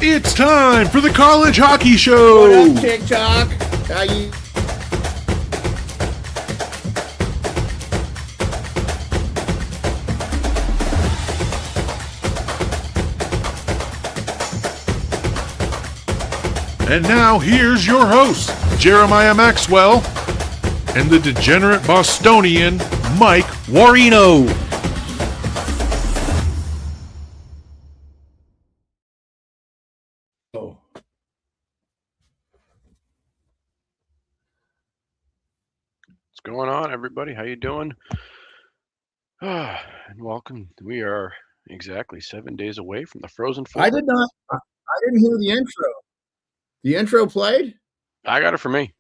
It's time for the College Hockey Show. What up, TikTok? How you? And now here's your host, Jeremiah Maxwell, and the degenerate Bostonian, Mike Warino. Oh. What's going on, everybody? How you doing? And welcome. We are exactly 7 days away from the Frozen Four. I didn't hear the intro. The intro played? I got it for me.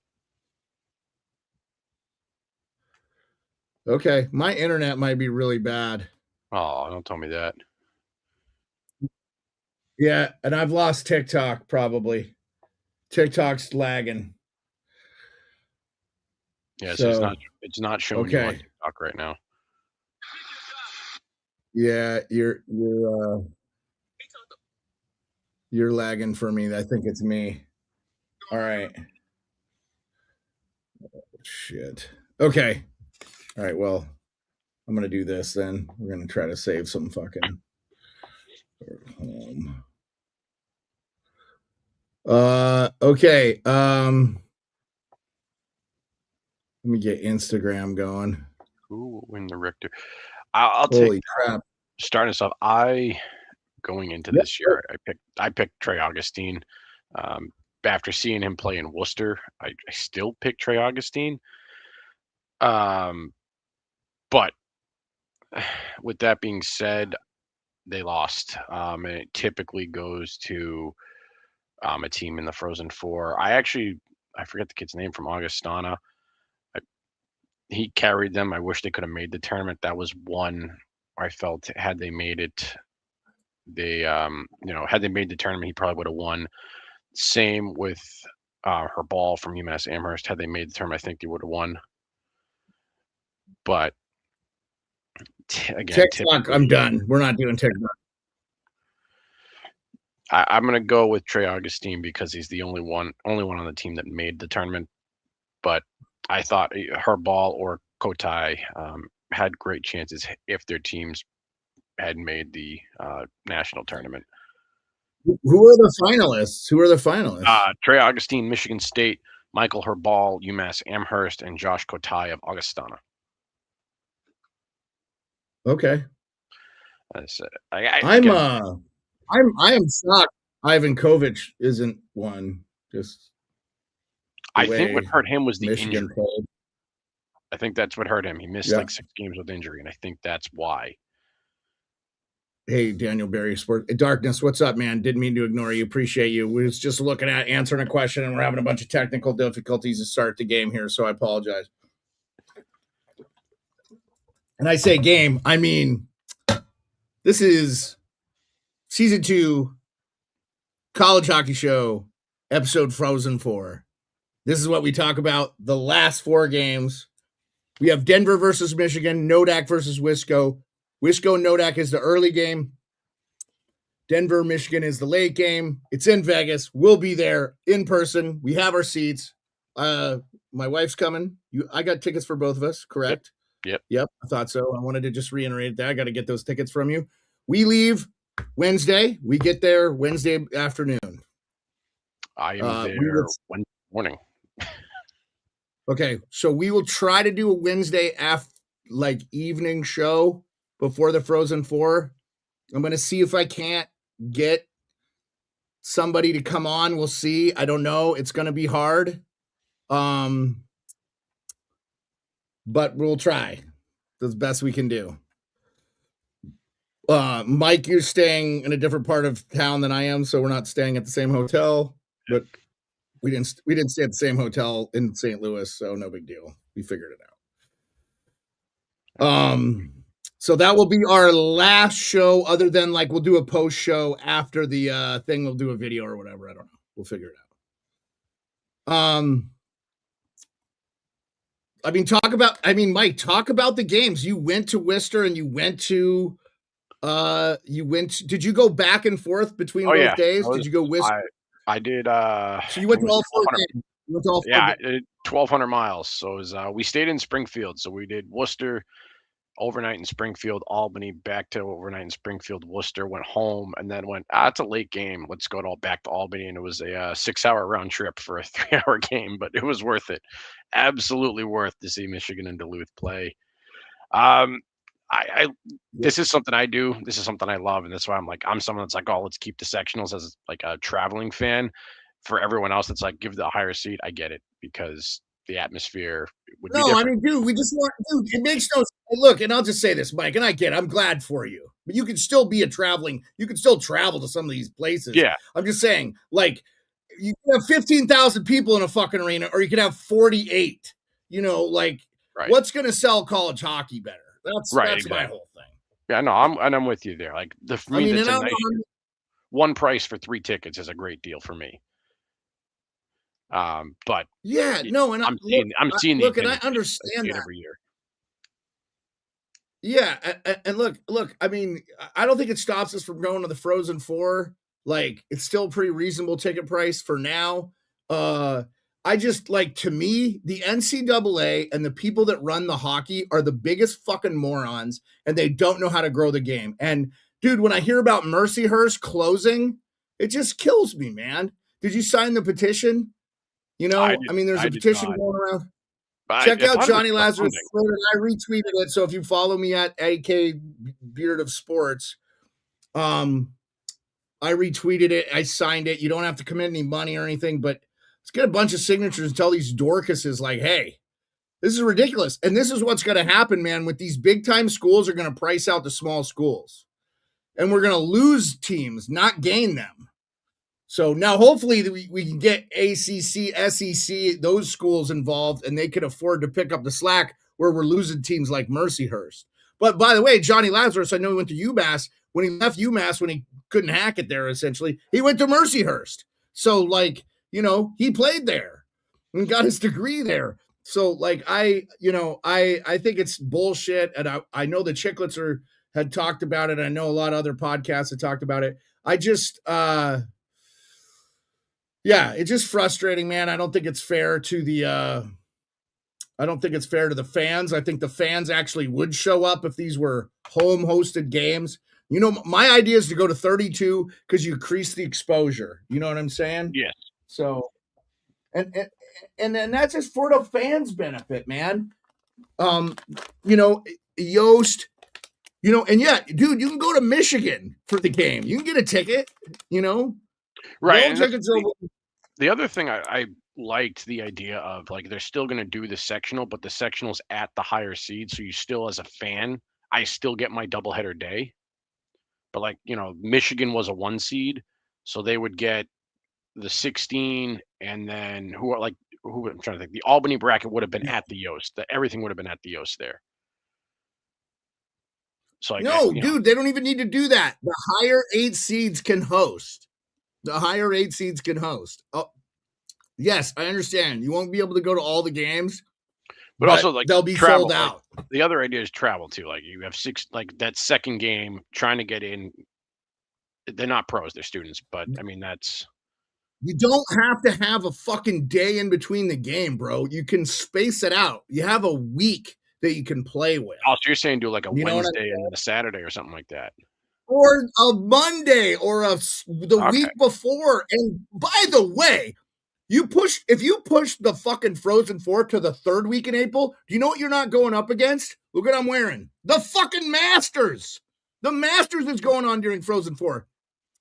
Okay. My internet might be really bad. Oh, don't tell me that. Yeah, and I've lost TikTok probably. TikTok's lagging. Yes, So, it's not showing you on okay. TikTok right now. Yeah, you're lagging for me. I think it's me. All right. Shit. Okay. All right, well, I'm going to do this then. We're going to try to save some fucking home. Okay. Let me get Instagram going. Who will win the Richter? I'll Holy take crap. starting us off. Going into this year, I picked Trey Augustine. After seeing him play in Worcester, I still pick Trey Augustine. But with that being said, they lost. And it typically goes to a team in the Frozen Four. I forget the kid's name from Augustana. He carried them. I wish they could have made the tournament. That was one I felt had they made it, had they made the tournament, he probably would have won. Same with Herbal from UMass Amherst. Had they made the tournament, I think they would have won. But again, TikTok, I'm done. We're not doing TikTok. I'm going to go with Trey Augustine because he's the only one on the team that made the tournament. But I thought Herbal or Kotai had great chances if their teams had made the national tournament. Who are the finalists? Trey Augustine, Michigan State, Michael Herbal, UMass Amherst, and Josh Kotai of Augustana. Okay. I am shocked Ivan Kovic isn't one. I think what hurt him was the Michigan injury. played. I think that's what hurt him. He missed like 6 games with injury, and I think that's why. Hey, Daniel Berry, Sport Darkness, what's up, man? Didn't mean to ignore you. Appreciate you. We was just looking at answering a question, and we're having a bunch of technical difficulties to start the game here, so I apologize. And I say game, I mean, this is Season 2, College Hockey Show, episode Frozen 4. This is what we talk about, the last 4 games. We have Denver versus Michigan, Nodak versus Wisco. Wisco Nodak is the early game. Denver, Michigan is the late game. It's in Vegas. We'll be there in person. We have our seats. My wife's coming. I got tickets for both of us, correct? Yep. I thought so. I wanted to just reiterate that. I got to get those tickets from you. We leave Wednesday. We get there Wednesday afternoon. I am there Wednesday morning. Okay, so we will try to do a Wednesday evening show before the Frozen Four. I'm going to see if I can't get somebody to come on. We'll see. I don't know. It's going to be hard. But we'll try the best we can do. Mike, you're staying in a different part of town than I am, so we're not staying at the same hotel. But we didn't stay at the same hotel in St. Louis, so no big deal. We figured it out. So that will be our last show, other than we'll do a post show after the thing. We'll do a video or whatever. I don't know. We'll figure it out. Mike, talk about the games. You went to Worcester and you went to You went. Did you go back and forth between Oh, both yeah. days? Did you go I did, So you went to all 4 games. You went to all 4 yeah, games. 1,200 miles. So it was, we stayed in Springfield. So we did Worcester, overnight in Springfield, Albany, back to overnight in Springfield, Worcester, went home, and then went, it's a late game. Let's go back to Albany. And it was a 6-hour round trip for a 3-hour game, but it was worth it. Absolutely worth to see Michigan and Duluth play. This is something I do. This is something I love, and that's why I'm someone that's like, oh, let's keep the sectionals as like a traveling fan. For everyone else, that's like, give the higher seat. I get it because the atmosphere would be No, different. I mean, dude, we just want, dude, it makes no sense. Look, and I'll just say this, Mike, and I get it. I'm glad for you, but you can still be you can still travel to some of these places. Yeah, I'm just saying, like, you can have 15,000 people in a fucking arena, or you can have 48. Like, right. what's going to sell college hockey better? That's Exactly. my whole thing. Yeah, no, I'm with you there. Like for me, that's a nice one price for 3 tickets is a great deal for me. But yeah, no, and I'm seeing look, and I understand that every year. Yeah, and look. I mean, I don't think it stops us from going to the Frozen Four. Like, it's still pretty reasonable ticket price for now. I just like, to me, the NCAA and the people that run the hockey are the biggest fucking morons, and they don't know how to grow the game. And dude, when I hear about Mercyhurst closing, it just kills me, man. Did you sign the petition? I mean, there's a petition going around. Check out Johnny Lazarus' Twitter. I retweeted it. So if you follow me at AK Beard of Sports, I retweeted it. I signed it. You don't have to commit any money or anything, but let's get a bunch of signatures and tell these Dorcases, like, hey, this is ridiculous. And this is what's going to happen, man, with these big time schools are going to price out the small schools. And we're going to lose teams, not gain them. So now hopefully we can get ACC, SEC, those schools involved, and they can afford to pick up the slack where we're losing teams like Mercyhurst. But by the way, Johnny Lazarus, I know he went to UMass. When he left UMass, when he couldn't hack it there, essentially, he went to Mercyhurst. So, like, he played there and got his degree there. So, like, I think it's bullshit. And I know the Chicklets had talked about it. I know a lot of other podcasts had talked about it. I just, yeah, it's just frustrating, man. I don't think it's fair to the fans. I think the fans actually would show up if these were home hosted games. My idea is to go to 32 because you increase the exposure. You know what I'm saying? Yes. So, and that's just for the fans' benefit, man. Yost, and yeah, dude, you can go to Michigan for the game. You can get a ticket, Right. The other thing I liked the idea of, like, they're still going to do the sectional, but the sectional's at the higher seed. So you still, as a fan, I still get my doubleheader day. But, like, Michigan was a 1 seed. So they would get the 16, and then who I'm trying to think. The Albany bracket would have been at the Yost. Everything would have been at the Yost there. So dude, they don't even need to do that. The higher 8 seeds can host. Oh, yes, I understand. You won't be able to go to all the games, but also, like, they'll be sold out. The other idea is travel too. Like, you have 6, like, that second game trying to get in. They're not pros, they're students, but I mean, you don't have to have a fucking day in between the game, bro. You can space it out. You have a week that you can play with. Oh, so you're saying do like a Wednesday and then a Saturday or something like that. Or a Monday or the week before. And by the way, if you push the fucking Frozen Four to the 3rd week in April, do you know what you're not going up against? Look what I'm wearing. The fucking Masters. The Masters is going on during Frozen Four.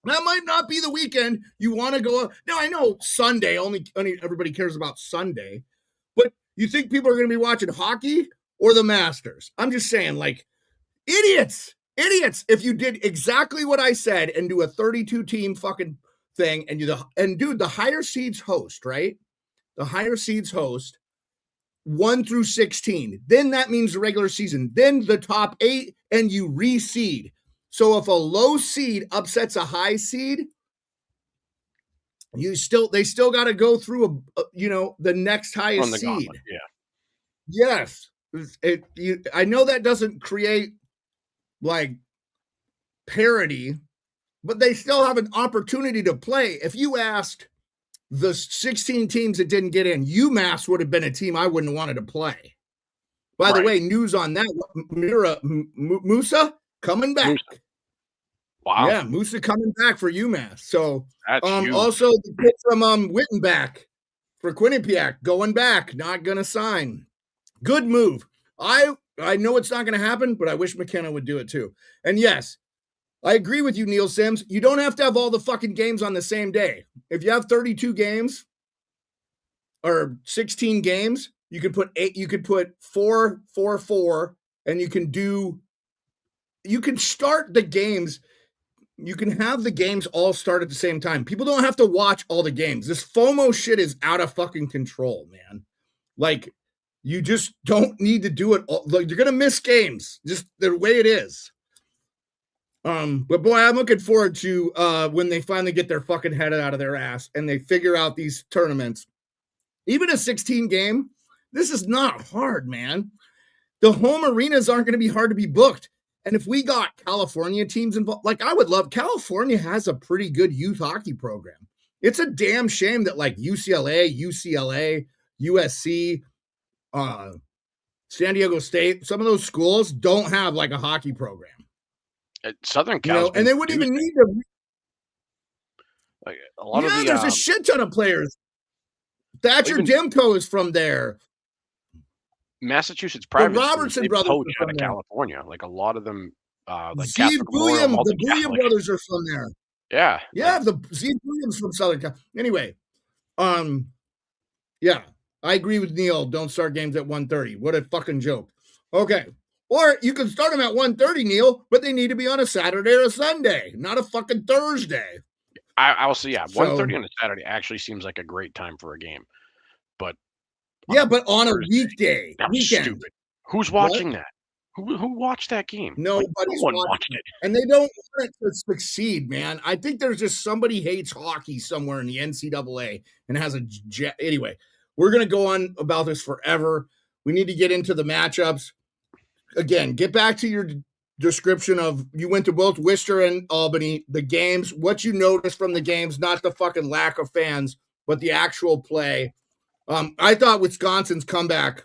That might not be the weekend you want to go up. Now, I know Sunday, only everybody cares about Sunday, but you think people are going to be watching hockey or the Masters? I'm just saying, like, idiots. If you did exactly what I said and do a 32 team fucking thing and dude, the higher seeds host, right? The higher seeds host 1 through 16. Then that means the regular season. Then the top 8 and you reseed. So if a low seed upsets a high seed, they still got to go through the next highest seed. Gauntlet, yeah. Yes. I know that doesn't create, like, parity, but they still have an opportunity to play. If you asked the 16 teams that didn't get in, UMass would have been a team I wouldn't have wanted to play. By the way, news on that, Musa coming back. Musa. Wow. Yeah, Musa coming back for UMass. So that's huge. Also the kid from Wittenbach for Quinnipiac going back, not gonna sign. Good move. I know it's not gonna happen, but I wish McKenna would do it too. And yes, I agree with you, Neil Sims. You don't have to have all the fucking games on the same day. If you have 32 games or 16 games, you could put 8, you could put 4, 4, 4, and you can start the games. You can have the games all start at the same time. People don't have to watch all the games. This FOMO shit is out of fucking control, man. Like, you just don't need to do it all. Like, you're going to miss games. Just the way it is. But boy, I'm looking forward to when they finally get their fucking head out of their ass and they figure out these tournaments. Even a 16 game, this is not hard, man. The home arenas aren't going to be hard to be booked. And if we got California teams involved, like I would love, California has a pretty good youth hockey program. It's a damn shame that like UCLA, USC, San Diego State, some of those schools don't have like a hockey program. At Southern Cal, and they wouldn't even need to. Like a lot of there's a shit ton of players. Thatcher Demko is from there. Massachusetts private the Robertson brothers poach are out of there. California. Like a lot of them, like Zeev William, the William brothers are from there. Yeah, the Zeev Williams from Southern Cal. Anyway, yeah, I agree with Neil. Don't start games at 1:30. What a fucking joke. Okay, or you can start them at 1:30, Neil, but they need to be on a Saturday or a Sunday, not a fucking Thursday. I will say, 1:30 on a Saturday actually seems like a great time for a game, but. But on a weekday. That was stupid. Who's watching that? Who watched that game? Nobody's no one watched it. And they don't want it to succeed, man. I think there's just somebody hates hockey somewhere in the NCAA and has a jet. Anyway, we're going to go on about this forever. We need to get into the matchups. Again, get back to your description of you went to both Worcester and Albany, the games, what you noticed from the games, not the fucking lack of fans, but the actual play. I thought Wisconsin's comeback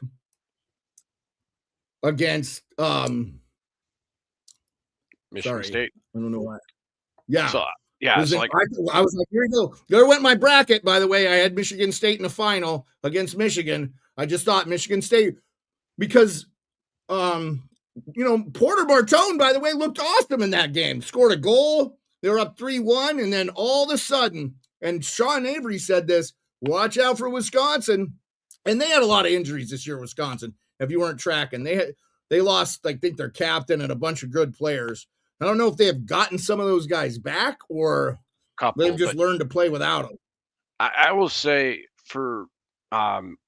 against Michigan State. I don't know why. Yeah. So, I was like, here we go. There went my bracket, by the way. I had Michigan State in the final against Michigan. I just thought Michigan State because Porter Bartone, by the way, looked awesome in that game. Scored a goal. They were up 3-1, and then all of a sudden, and Sean Avery said this, watch out for Wisconsin. And they had a lot of injuries this year, Wisconsin, if you weren't tracking. They lost, I think, their captain and a bunch of good players. I don't know if they have gotten some of those guys back or they've just learned to play without them. I will say for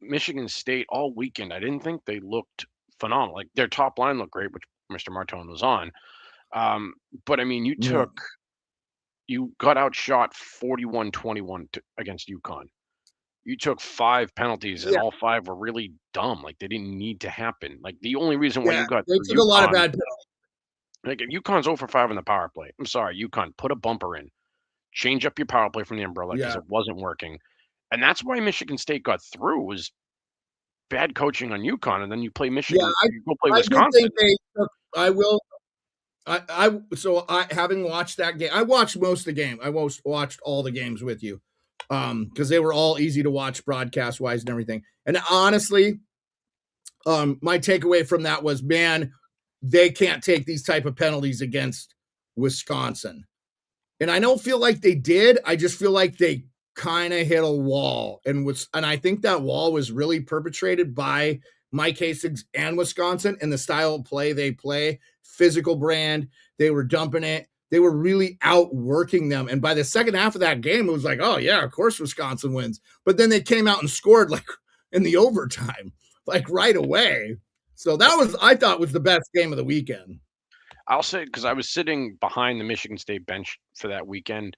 Michigan State all weekend, I didn't think they looked phenomenal. Like their top line looked great, which Mr. Martone was on. But I mean, you got outshot 41-21 against UConn. You took 5 penalties, and all 5 were really dumb. Like they didn't need to happen. Like the only reason why you got they took a lot of bad penalties. Like if UConn's 0 for 5 in the power play, I'm sorry, UConn, put a bumper in, change up your power play from the umbrella because it wasn't working, and that's why Michigan State got through was bad coaching on UConn, and then you play Michigan, you go play Wisconsin. Having watched that game, I watched most of the game. I watched all the games with you. Because they were all easy to watch broadcast wise and everything. And honestly, my takeaway from that was, man, they can't take these type of penalties against Wisconsin. And I don't feel like they did. I just feel like they kind of hit a wall. And I think that wall was really perpetrated by Mike Hastings and Wisconsin and the style of play they play, physical brand. They were dumping it. They were really outworking them. And by the second half of that game, it was like, oh, yeah, of course Wisconsin wins. But then they came out and scored like in the overtime, like right away. So that was, I thought, was the best game of the weekend. I'll say, because I was sitting behind the Michigan State bench for that weekend.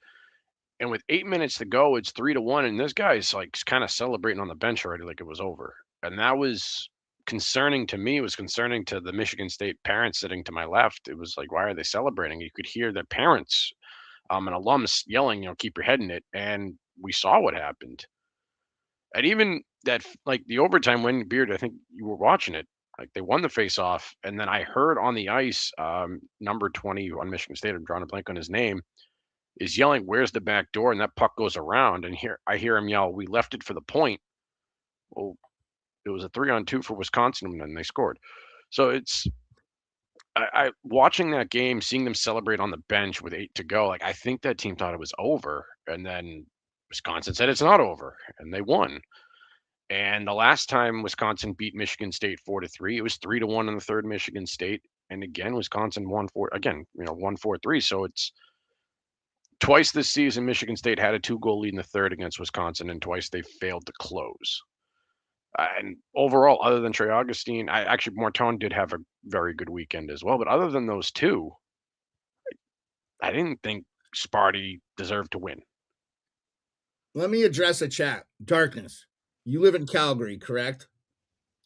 And with 8 minutes to go, it's 3-1. And this guy's like kind of celebrating on the bench already like it was over. And that was concerning to me. It was concerning to the Michigan State parents sitting to my left. It was like, why are they celebrating? You could hear their parents, and alums yelling, keep your head in it. And we saw what happened. And even that, like the overtime win, Beard, I think you were watching it. Like they won the face-off, and then I heard on the ice, number 20 on Michigan State, I'm drawing a blank on his name, is yelling, "Where's the back door?" And that puck goes around, and I hear him yell, "We left it for the point." Well, it was a 3-on-2 for Wisconsin, and they scored. So it's I watching that game, seeing them celebrate on the bench with 8 to go. Like I think that team thought it was over, and then Wisconsin said it's not over, and they won. And the last time Wisconsin beat Michigan State 4-3, it was 3-1 in the third. Michigan State, and again Wisconsin won 4-3. So it's twice this season Michigan State had a 2-goal lead in the third against Wisconsin, and twice they failed to close. And overall, other than Trey Augustine, Morton did have a very good weekend as well. But other than those two, I didn't think Sparty deserved to win. Let me address a chat. Darkness, you live in Calgary, correct?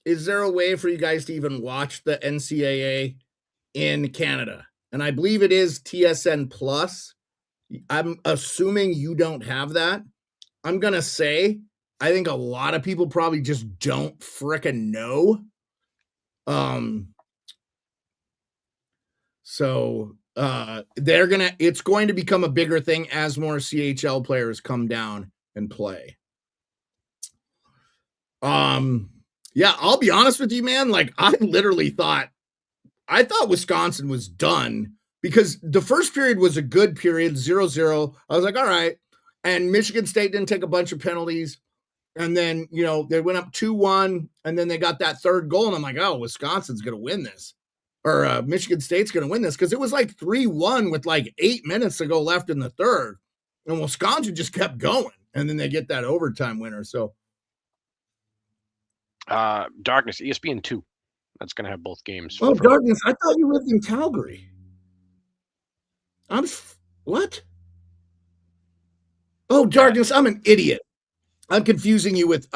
Is there a way for you guys to even watch the NCAA in Canada? And I believe it is TSN Plus. I'm assuming you don't have that. I'm going to say, I think a lot of people probably just don't frickin' know. It's going to become a bigger thing as more CHL players come down and play. Yeah, I'll be honest with you, man. Like I thought Wisconsin was done because the first period was a good period, 0-0. I was like, all right. And Michigan State didn't take a bunch of penalties. And then, they went up 2-1, and then they got that third goal. And I'm like, oh, Wisconsin's going to win this. Or Michigan State's going to win this. Because it was like 3-1 with like 8 minutes to go left in the third. And Wisconsin just kept going. And then they get that overtime winner. So. Darkness, ESPN 2. That's going to have both games. Oh, Darkness, I thought you lived in Calgary. What? Oh, Darkness, I'm an idiot. I'm confusing you with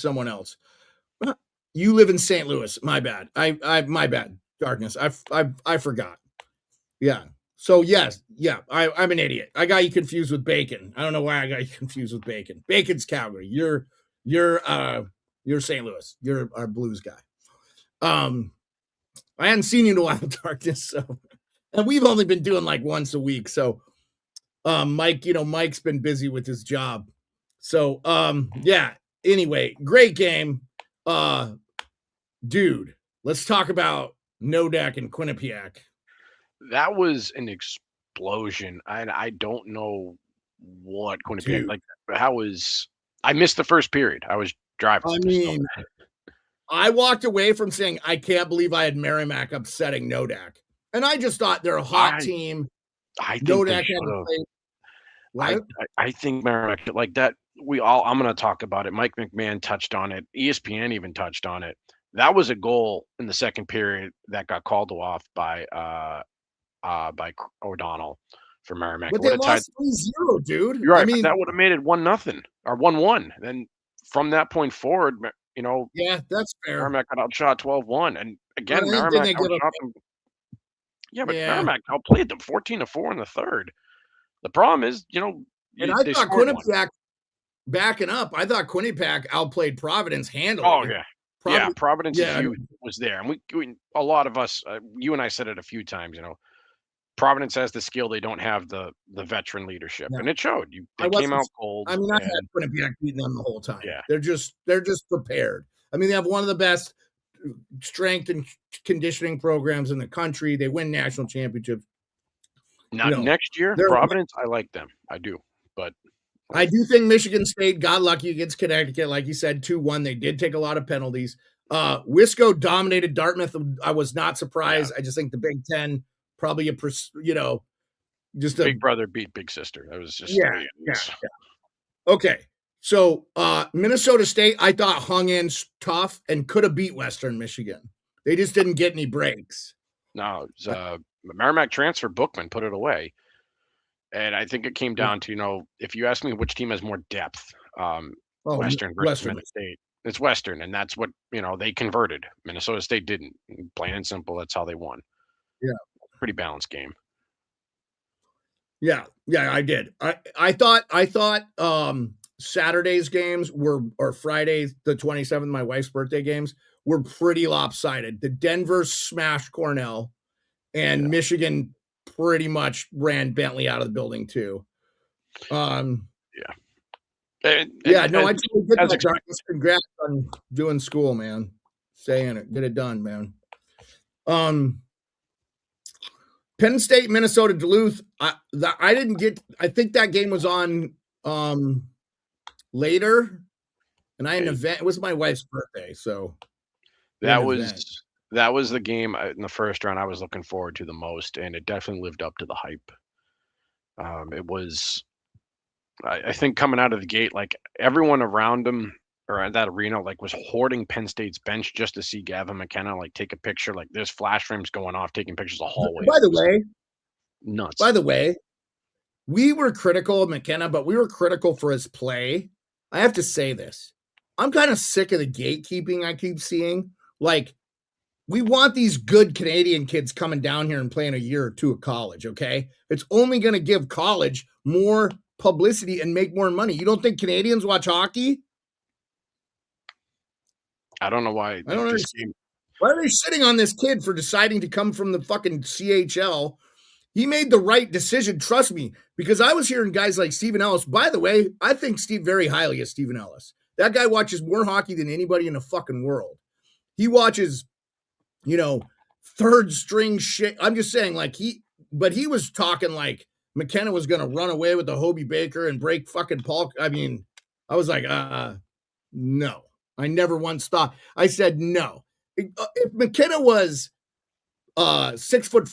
someone else. You live in St. Louis. My bad. My bad. Darkness. I forgot. Yeah. So yes. Yeah. I'm an idiot. I got you confused with Bacon. I don't know why I got you confused with Bacon. Bacon's Calgary. You're St. Louis. You're our Blues guy. I hadn't seen you in a while, Darkness. So, and we've only been doing like once a week. So, Mike, Mike's been busy with his job. So, yeah, anyway, great game. Dude, let's talk about Nodak and Quinnipiac. That was an explosion. I don't know what Quinnipiac, I missed the first period. I was driving. I walked away from saying, I can't believe I had Merrimack upsetting Nodak. And I just thought they're a hot team. I think Nodak had to play. I think Merrimack, like that, I'm going to talk about it. Mike McMahon touched on it. ESPN even touched on it. That was a goal in the second period that got called off by O'Donnell for Merrimack. But they lost 3-0, dude. You're right. That would have made it 1-0 or 1-1. Then from that point forward, yeah, that's fair. Merrimack got outshot 12-1. And again, Merrimack outshot them. Yeah, but Merrimack outplayed them 14-4 in the third. The problem is, and I thought Quinnipiac, backing up, I thought Quinnipiac outplayed Providence handily. Oh, yeah. Providence's youth was there. And we a lot of us, you and I said it a few times, Providence has the skill. They don't have the veteran leadership. Yeah. And it showed. They came out cold. I had Quinnipiac beating them the whole time. Yeah. They're just prepared. They have one of the best strength and conditioning programs in the country. They win national championships. Next year, Providence, I like them. I do. But I do think Michigan State got lucky against Connecticut. Like you said, 2-1. They did take a lot of penalties. Wisco dominated Dartmouth. I was not surprised. Yeah. I just think the Big Ten probably Big brother beat big sister. That was just yeah. Okay. So Minnesota State, I thought hung in tough and could have beat Western Michigan. They just didn't get any breaks. No, it was, Merrimack transfer Bookman put it away. And I think it came down to, if you ask me which team has more depth, Western versus Minnesota State. It's Western, and that's what they converted. Minnesota State didn't. Plain and simple, that's how they won. Yeah. Pretty balanced game. Yeah, I did. I thought Saturday's games or Friday the 27th, my wife's birthday games, were pretty lopsided. The Denver smashed Cornell, and Michigan pretty much ran Bentley out of the building too. I totally get that, Jarvis. Congrats on doing school, man. Saying it, get it done, man. Penn State, Minnesota, Duluth. I didn't get. I think that game was on later, and I had an event. It was my wife's birthday, so that was the game in the first round I was looking forward to the most, and it definitely lived up to the hype. It was, I think, coming out of the gate, like everyone around him or at that arena, like was hoarding Penn State's bench just to see Gavin McKenna like take a picture. Like there's flash frames going off, taking pictures of the hallway. By the way, nuts. By the way, we were critical of McKenna, but we were critical for his play. I have to say this. I'm kind of sick of the gatekeeping I keep seeing. Like, we want these good Canadian kids coming down here and playing a year or two of college, okay? It's only going to give college more publicity and make more money. You don't think Canadians watch hockey? I don't know why. I don't understand. Why are they sitting on this kid for deciding to come from the fucking CHL? He made the right decision, trust me, because I was hearing guys like Stephen Ellis. By the way, I think very highly of Stephen Ellis. That guy watches more hockey than anybody in the fucking world. He watches, third string shit. I'm just saying, but he was talking like McKenna was going to run away with the Hobie Baker and break fucking Paul. I mean, I was like, no. I never once thought. I said no. If McKenna was 6 foot,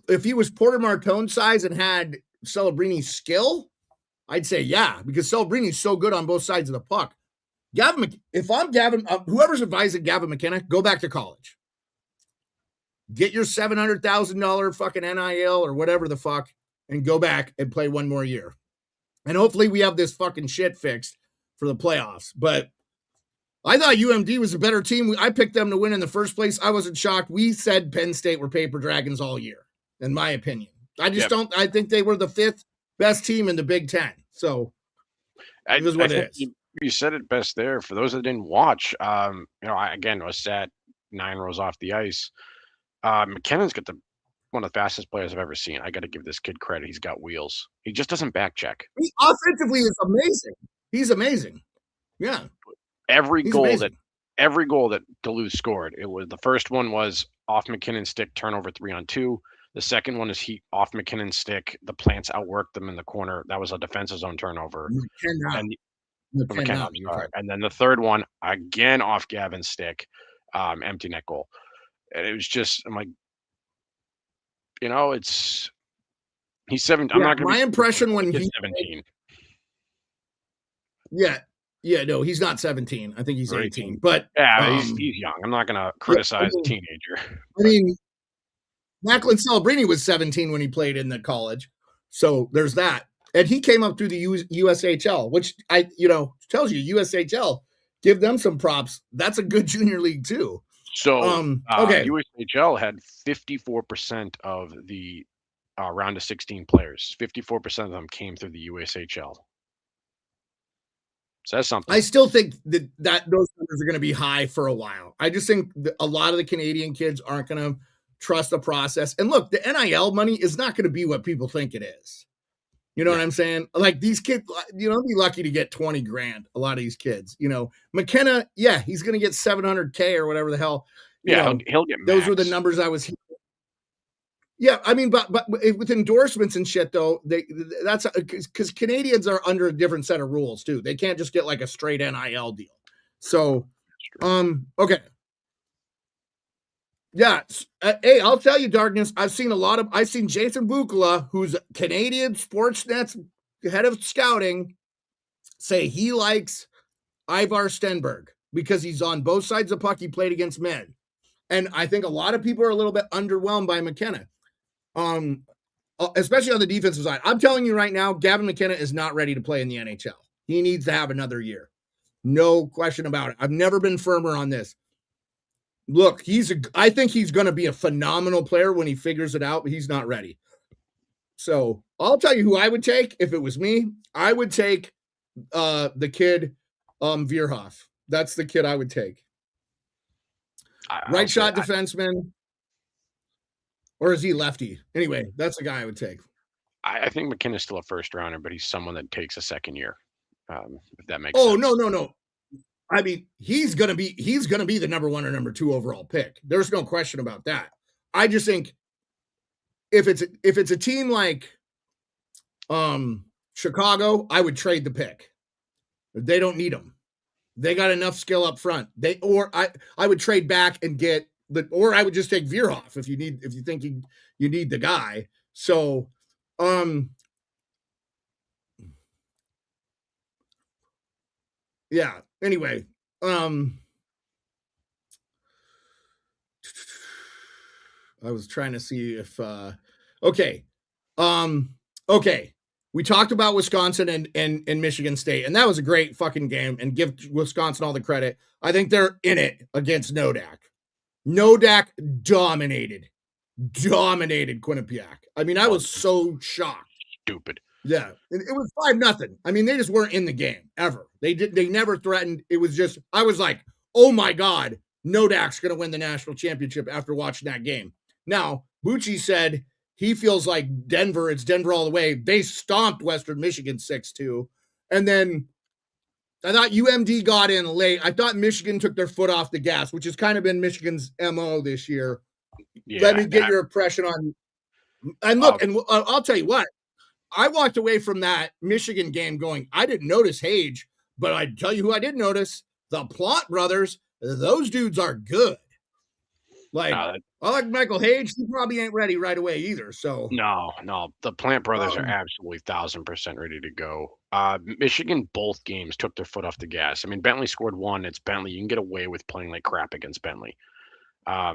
if he was Porter Martone size and had Celebrini's skill, I'd say yeah, because Celebrini's so good on both sides of the puck. If I'm Gavin, whoever's advising Gavin McKenna, go back to college. Get your $700,000 fucking NIL or whatever the fuck, and go back and play one more year. And hopefully we have this fucking shit fixed for the playoffs. But I thought UMD was a better team. I picked them to win in the first place. I wasn't shocked. We said Penn State were paper dragons all year, in my opinion. I just don't. I think they were the 5th best team in the Big Ten. So it is what it is. You said it best there. For those that didn't watch, I was sat 9 rows off the ice. McKenna's got one of the fastest players I've ever seen. I got to give this kid credit. He's got wheels. He just doesn't back check. He offensively is amazing. He's amazing. Yeah. Every goal that Duluth scored, it was the first one was off McKinnon's stick, turnover 3-on-2. The second one is he off McKinnon's stick. The Plants outworked them in the corner. That was a defensive zone turnover. McKenna, and then the third one again off Gavin's stick, empty net goal. And it was just, I'm like, he's 17. Yeah, I'm not going to. My impression when he's 17. Yeah, no, he's not 17. I think he's 18. But he's young. I'm not going to criticize a teenager. I mean, Macklin Celebrini was 17 when he played in the college, so there's that. And he came up through the USHL, which tells you USHL. Give them some props. That's a good junior league too. So okay, USHL had 54% of the round of 16 players. 54% of them came through the USHL. Says something. I still think that those numbers are going to be high for a while. I just think a lot of the Canadian kids aren't going to trust the process. And look, the NIL money is not going to be what people think it is. You know what I'm saying? Like these kids, be lucky to get 20 grand. A lot of these kids, McKenna, he's going to get 700K or whatever the hell. He'll get max. Those were the numbers I was hearing. Yeah, I mean, but with endorsements and shit, though, that's because Canadians are under a different set of rules too. They can't just get like a straight NIL deal. So, okay. Yeah. Hey, I'll tell you, Darkness, I've seen Jason Bukala, who's Canadian Sportsnet's head of scouting, say he likes Ivar Stenberg because he's on both sides of the puck. He played against men. And I think a lot of people are a little bit underwhelmed by McKenna. Especially on the defensive side. I'm telling you right now, Gavin McKenna is not ready to play in the NHL. He needs to have another year. No question about it. I've never been firmer on this. Look, I think he's going to be a phenomenal player when he figures it out, but he's not ready. So I'll tell you who I would take if it was me. I would take the kid Veerhoff. That's the kid I would take. Right shot defenseman. Or is he lefty? Anyway, that's the guy I would take. I think McKinnon is still a first rounder, but he's someone that takes a second year. If that makes sense. Oh, no. I mean, he's gonna be the number 1 or number 2 overall pick. There's no question about that. I just think if it's a team like Chicago, I would trade the pick. They don't need him. They got enough skill up front. I would trade back and get or I would just take Veerhoff if you think you need the guy. So yeah. Anyway, I was trying to see if okay. We talked about Wisconsin and Michigan State, and that was a great fucking game, and give Wisconsin all the credit. I think they're in it against Nodak. Nodak dominated Quinnipiac. I mean, I was so shocked. Stupid. Yeah, it was 5-0. I mean, they just weren't in the game ever. They never threatened. It was just, I was like, oh my God, Nodak's going to win the national championship after watching that game. Now, Bucci said he feels like it's Denver all the way. They stomped Western Michigan 6-2. And then I thought UMD got in late. I thought Michigan took their foot off the gas, which has kind of been Michigan's MO this year. Yeah, let me get your impression on. And look, and I'll tell you what. I walked away from that Michigan game going, I didn't notice Hage, but I tell you who I did notice, the Plot brothers. Those dudes are good. Like, I like Michael Hage. He probably ain't ready right away either. So no, the Plant brothers are absolutely 1,000% ready to go. Michigan both games took their foot off the gas. I mean, Bentley scored one. It's Bentley. You can get away with playing like crap against Bentley. I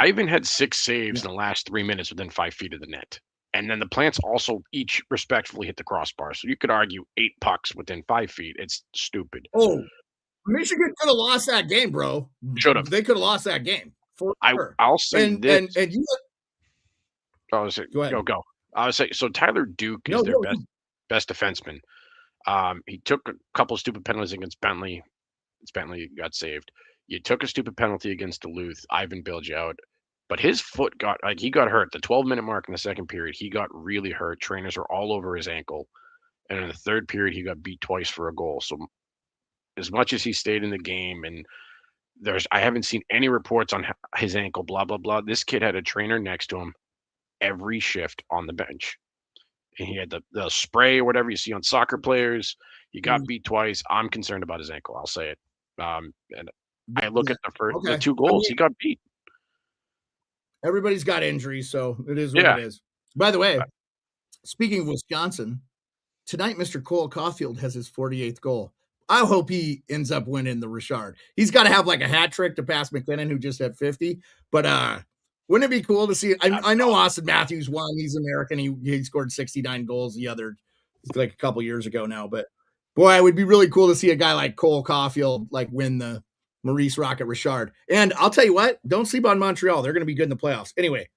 even had 6 saves in the last 3 minutes within 5 feet of the net. And then the Plants also each respectfully hit the crossbar. So you could argue 8 pucks within 5 feet. It's stupid. Oh, Michigan could have lost that game, bro. Should have. They could have lost that game. For sure. I'll say this. And you. Go ahead. Go. I would say so. Tyler Duke is their best defenseman. He took a couple of stupid penalties against Bentley. Bentley got saved. You took a stupid penalty against Duluth. Ivan bailed you out. But his foot got hurt. The 12-minute mark in the second period, he got really hurt. Trainers were all over his ankle. And in the third period, he got beat twice for a goal. So as much as he stayed in the game, and I haven't seen any reports on his ankle, blah, blah, blah. This kid had a trainer next to him every shift on the bench. And he had the spray or whatever you see on soccer players. He got beat twice. I'm concerned about his ankle. I'll say it. And I look at the 2 goals, he got beat. Everybody's got injuries, so it is what it is. By the way, speaking of Wisconsin, tonight Mr. Cole Caulfield has his 48th goal. I hope he ends up winning the Richard. He's got to have like a hat trick to pass McKinnon, who just had 50. But wouldn't it be cool to see? I know Austin Matthews won. He's American. He scored 69 goals like a couple years ago now. But boy, it would be really cool to see a guy like Cole Caulfield like win the Maurice Rocket Richard. And I'll tell you what, don't sleep on Montreal. They're going to be good in the playoffs. Anyway.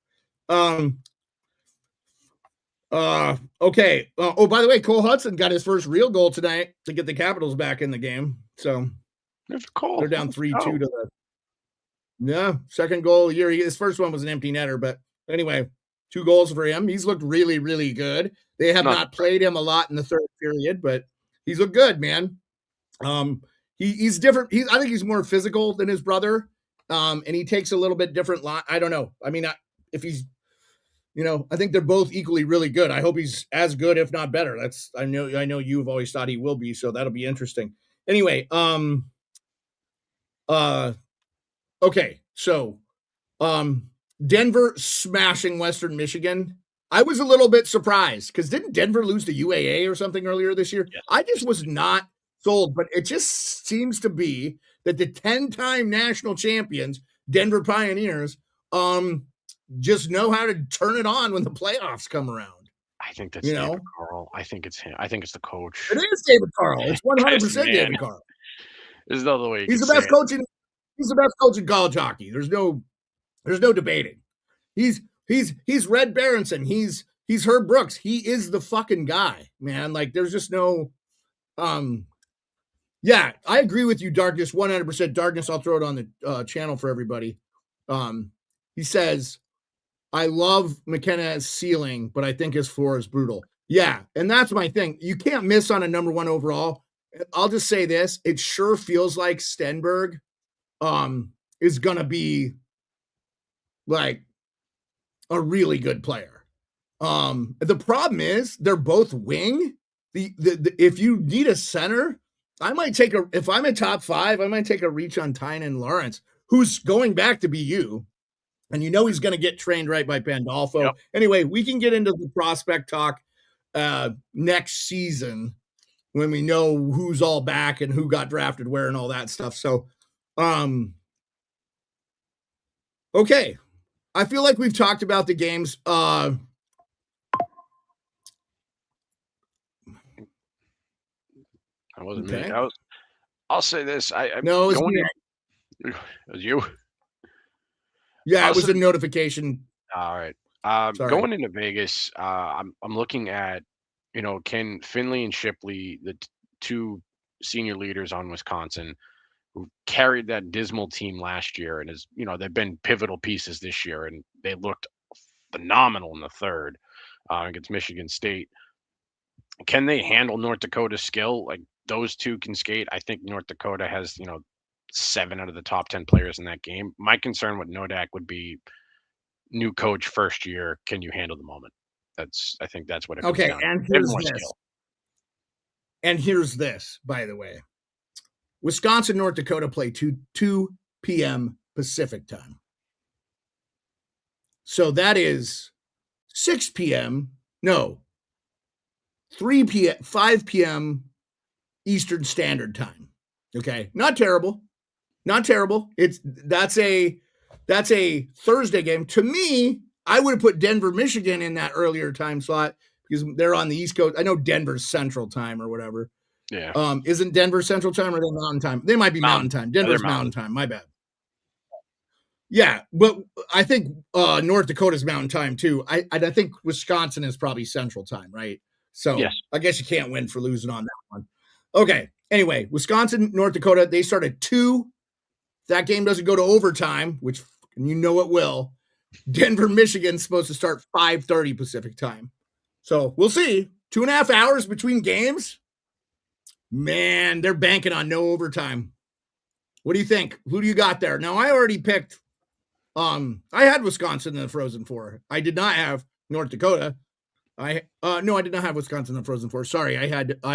Okay. Oh, by the way, Cole Hudson got his first real goal tonight to get the Capitals back in the game. So they're down 3-2 to the second goal of the year. His first one was an empty netter, but anyway, 2 goals for him. He's looked really, really good. They have not played him a lot in the third period, but he's looked good, man. He's different. I think he's more physical than his brother. And he takes a little bit different line. I don't know. I mean, if he's, I think they're both equally really good. I hope he's as good, if not better. I know you've always thought he will be, so that'll be interesting. Anyway, okay. So, Denver smashing Western Michigan. I was a little bit surprised because didn't Denver lose to UAA or something earlier this year? Yes. I just was not sold, but it just seems to be that the 10-time national champions, Denver Pioneers, just know how to turn it on when the playoffs come around. I think that's David Carl. I think it's him. I think it's the coach. It is David Carl. It's 100% David Carl. There's no other way you He's can the say best it. coach in he's the best coach in college hockey. There's no debating. He's Red Berenson. He's Herb Brooks. He is the fucking guy, man. Like there's just no yeah, I agree with you, Darkness, 100%. Darkness, I'll throw it on the channel for everybody. He says, I love McKenna's ceiling, but I think his floor is brutal. Yeah, and that's my thing. You can't miss on a number one overall. I'll just say this. It sure feels like Stenberg is going to be like a really good player. The problem is they're both wing. The if you need a center, I might take if I'm a top 5, I might take a reach on Tynan Lawrence, who's going back to BU. And you know he's going to get trained right by Pandolfo. Yep. Anyway, we can get into the prospect talk next season when we know who's all back and who got drafted where and all that stuff. So, okay. I feel like we've talked about the games. That wasn't okay. me. I'll say this. No, it was me. It was you. Yeah, it was a notification. All right. Sorry. Going into Vegas, I'm looking at, can Finley and Shipley, the two senior leaders on Wisconsin, who carried that dismal team last year, and they've been pivotal pieces this year, and they looked phenomenal in the third against Michigan State. Can they handle North Dakota's skill? Like those two can skate. I think North Dakota has 7 out of the top 10 players in that game. My concern with Nodak would be new coach first year. Can you handle the moment? I think that's what it comes down to. And here's this. And here's this, by the way. Wisconsin, North Dakota play 2 p.m. Pacific time. So that is 6 p.m. No, 3 p.m., 5 p.m. Eastern Standard Time. Okay. Not terrible. Not terrible. That's a Thursday game. To me, I would have put Denver, Michigan in that earlier time slot because they're on the East Coast. I know Denver's Central Time or whatever. Yeah. Isn't Denver Central Time or they Mountain Time? They might be Mountain Time. Denver's Mountain Time. My bad. Yeah, but I think North Dakota's Mountain Time too. I think Wisconsin is probably Central Time, right? So yes. I guess you can't win for losing on that one. Okay. Anyway, Wisconsin, North Dakota, they started 2. That game doesn't go to overtime, which you know it will. Denver, Michigan's supposed to start 5:30 Pacific time. So we'll see. 2.5 hours between games. Man, they're banking on no overtime. What do you think? Who do you got there? Now, I already picked. I had Wisconsin in the Frozen Four. I did not have North Dakota. No, I did not have Wisconsin in the Frozen Four. Sorry, I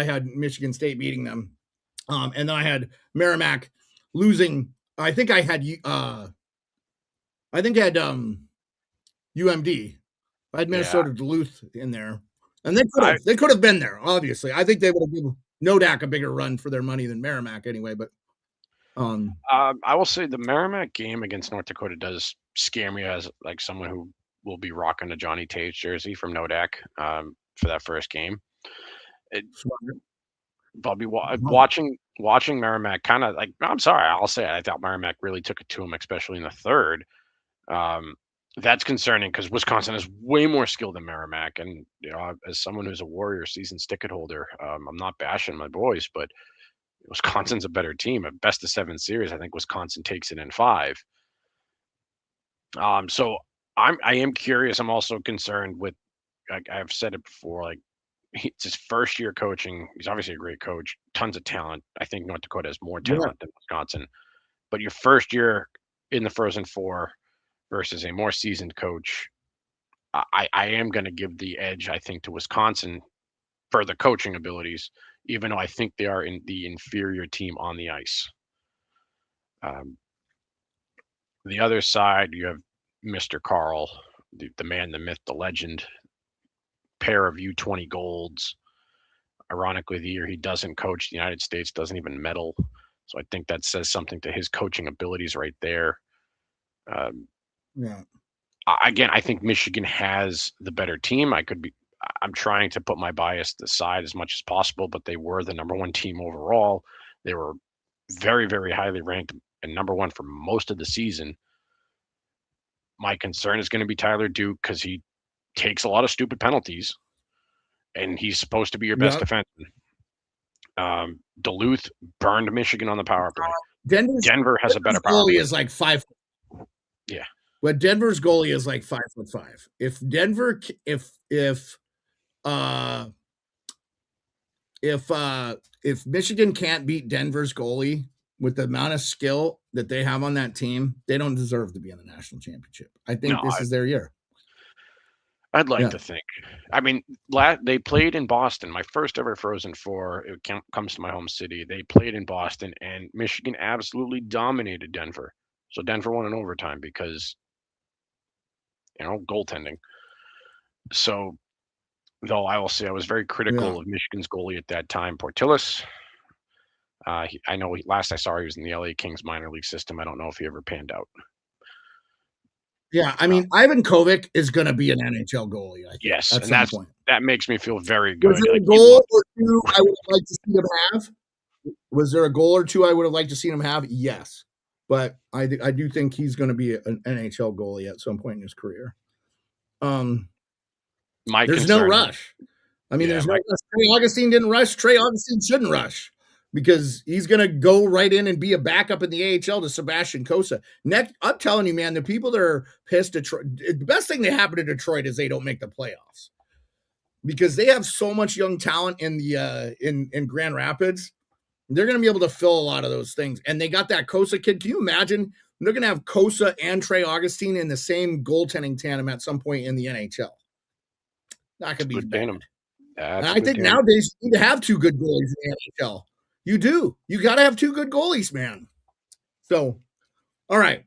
had Michigan State beating them. And then I had Merrimack losing. I think I had UMD. I had Minnesota Duluth in there, and they could have been there. Obviously, I think they would have given Nodak a bigger run for their money than Merrimack anyway. But I will say the Merrimack game against North Dakota does scare me as like someone who will be rocking a Johnny Tage jersey from Nodak for that first game. Bobby, watching Merrimack kind of like, I'm sorry, I'll say it, I thought Merrimack really took it to him, especially in the third. That's concerning because Wisconsin is way more skilled than Merrimack. And, as someone who's a Warrior season ticket holder, I'm not bashing my boys, but Wisconsin's a better team. A best of 7 series, I think Wisconsin takes it in 5. So I am curious. I'm also concerned with, like I've said it before, like, it's his first year coaching. He's obviously a great coach, tons of talent. I think North Dakota has more talent than Wisconsin. But your first year in the Frozen Four versus a more seasoned coach, I am going to give the edge, I think, to Wisconsin for the coaching abilities, even though I think they are in the inferior team on the ice. The other side, you have Mr. Carl, the man, the myth, the legend, pair of U20 golds. Ironically, the year he doesn't coach, the United States doesn't even medal. So I think that says something to his coaching abilities right there. Again, I think Michigan has the better team. I'm trying to put my bias aside as much as possible, but they were the number 1 team overall. They were very, very highly ranked and number one for most of the season. My concern is going to be Tyler Duke because he takes a lot of stupid penalties, and he's supposed to be your best Yep. defenseman. Duluth burned Michigan on the power play. Denver has a better power goalie play. is like 5. Yeah. But Denver's goalie is like 5'5". If Michigan can't beat Denver's goalie with the amount of skill that they have on that team, they don't deserve to be in the national championship. I think this is their year. I'd like to think. I mean, they played in Boston. My first ever Frozen Four. It comes to my home city. They played in Boston, and Michigan absolutely dominated Denver. So Denver won in overtime because, goaltending. So, though I will say I was very critical of Michigan's goalie at that time, Portillis. I know last I saw he was in the LA Kings minor league system. I don't know if he ever panned out. Yeah, I mean, Ivan Kovic is going to be an NHL goalie, I think. Yes, at and some point. That makes me feel very good. Was there a goal or two I would have liked to see him have? Was there a goal or two I would have liked to see him have? Yes, but I do think he's going to be an NHL goalie at some point in his career. There's no rush. I mean, there's no rush. Trey Augustine didn't rush. Trey Augustine shouldn't rush because he's going to go right in and be a backup in the AHL to Sebastian Cossa. Next, I'm telling you, man, the people that are pissed at Detroit, the best thing that happened to Detroit is they don't make the playoffs because they have so much young talent in the in Grand Rapids. They're going to be able to fill a lot of those things. And they got that Cossa kid. Can you imagine? They're going to have Cossa and Trey Augustine in the same goaltending tandem at some point in the NHL. That could be bad. And I think nowadays you need to have two good goalies in the NHL. You do. You got to have two good goalies, man. So, all right.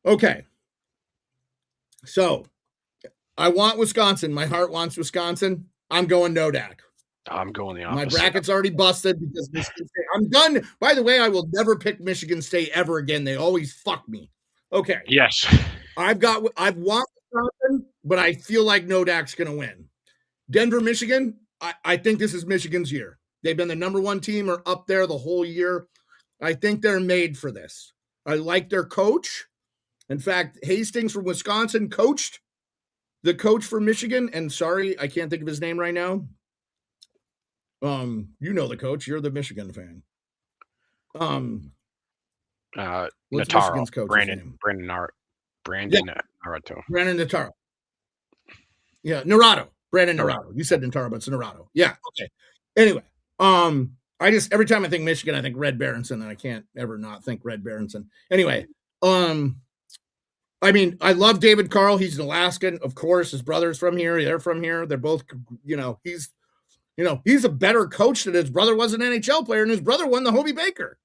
Okay. So, I want Wisconsin. My heart wants Wisconsin. I'm going Nodak. I'm going the opposite. My bracket's already busted because Michigan State. I'm done. By the way, I will never pick Michigan State ever again. They always fuck me. Okay. Yes. I've want Wisconsin, but I feel like Nodak's going to win. Denver, Michigan. I think this is Michigan's year. They've been the number one team or up there the whole year. I think they're made for this. I like their coach. In fact, Hastings from Wisconsin coached the coach for Michigan. And sorry, I can't think of his name right now. You know the coach. You're the Michigan fan. What's Nataro, Michigan's coach's Brandon name? Brandon Naruto. Brandon Nataro. Yeah, Naruto. Brandon Naruto. You said Nataro, but it's Naruto. Yeah. Okay. Anyway, I just every time I think Michigan, I think Red Berenson, and I can't ever not think Red Berenson. Anyway, I mean, I love David Carl. He's an Alaskan, of course. His brother's from here. They're from here. They're both, he's a better coach than his brother was an NHL player, and his brother won the Hobie Baker.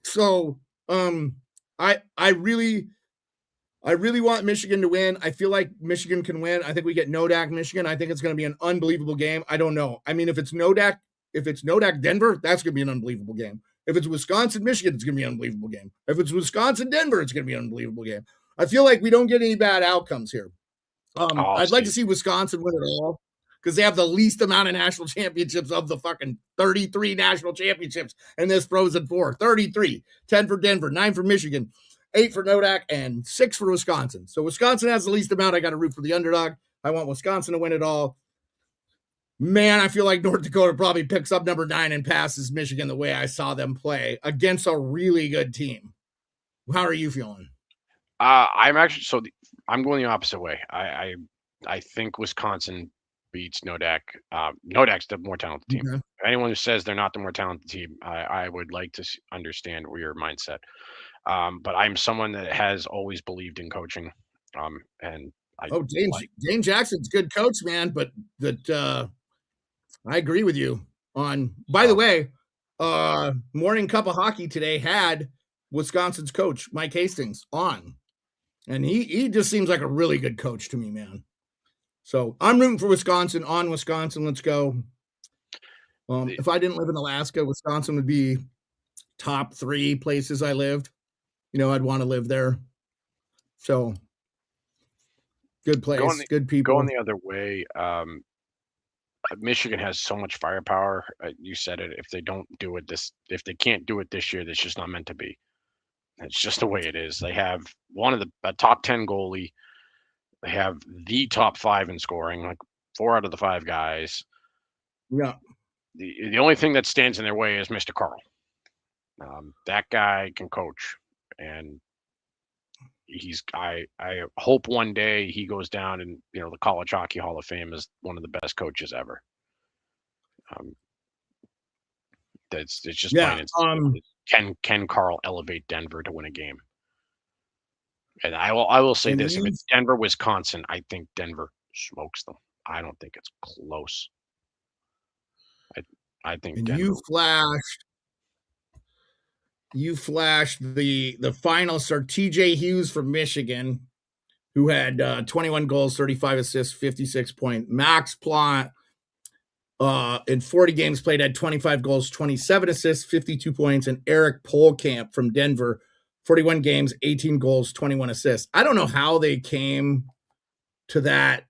So, I really want Michigan to win. I feel like Michigan can win. I think we get Nodak, Michigan. I think it's going to be an unbelievable game. I don't know. I mean, if it's Nodak, Denver, that's going to be an unbelievable game. If it's Wisconsin, Michigan, it's going to be an unbelievable game. If it's Wisconsin, Denver, it's going to be an unbelievable game. I feel like we don't get any bad outcomes here. I'd like to see Wisconsin win it all because they have the least amount of national championships of the fucking 33 national championships in this Frozen Four. 33, 10 for Denver, 9 for Michigan, 8 for Nodak, and 6 for Wisconsin. So Wisconsin has the least amount. I got to root for the underdog. I want Wisconsin to win it all. Man, I feel like North Dakota probably picks up number 9 and passes Michigan the way I saw them play against a really good team. How are you feeling? I'm going the opposite way. I think Wisconsin beats Nodak. Nodak's the more talented team. Okay. Anyone who says they're not the more talented team, I would like to understand your mindset. But I'm someone that has always believed in coaching. And Dane Jackson's a good coach, man. But I agree with you on. By the way, Morning Cup of Hockey today had Wisconsin's coach Mike Hastings on, and he just seems like a really good coach to me, man. So I'm rooting for Wisconsin. On Wisconsin, let's go. If I didn't live in Alaska, Wisconsin would be top 3 places I lived. I'd want to live there. So good place, good people. Going the other way, Michigan has so much firepower. You said it. If they don't do it if they can't do it this year, that's just not meant to be. It's just the way it is. They have a top 10 goalie. They have the top 5 in scoring, like 4 out of the 5 guys. Yeah. The only thing that stands in their way is Mr. Carl. That guy can coach, and I hope one day he goes down in the College Hockey Hall of Fame as one of the best coaches ever. It's just Yeah. Can Carl elevate Denver to win a game? And I will say this: if it's Denver, Wisconsin, I think Denver smokes them. I don't think it's close. I think and Denver. You flashed the finalists are TJ Hughes from Michigan, who had 21 goals, 35 assists, 56 points. Max Plante in 40 games played had 25 goals, 27 assists, 52 points, and Eric Polkamp from Denver, 41 games, 18 goals, 21 assists. I don't know how they came to that.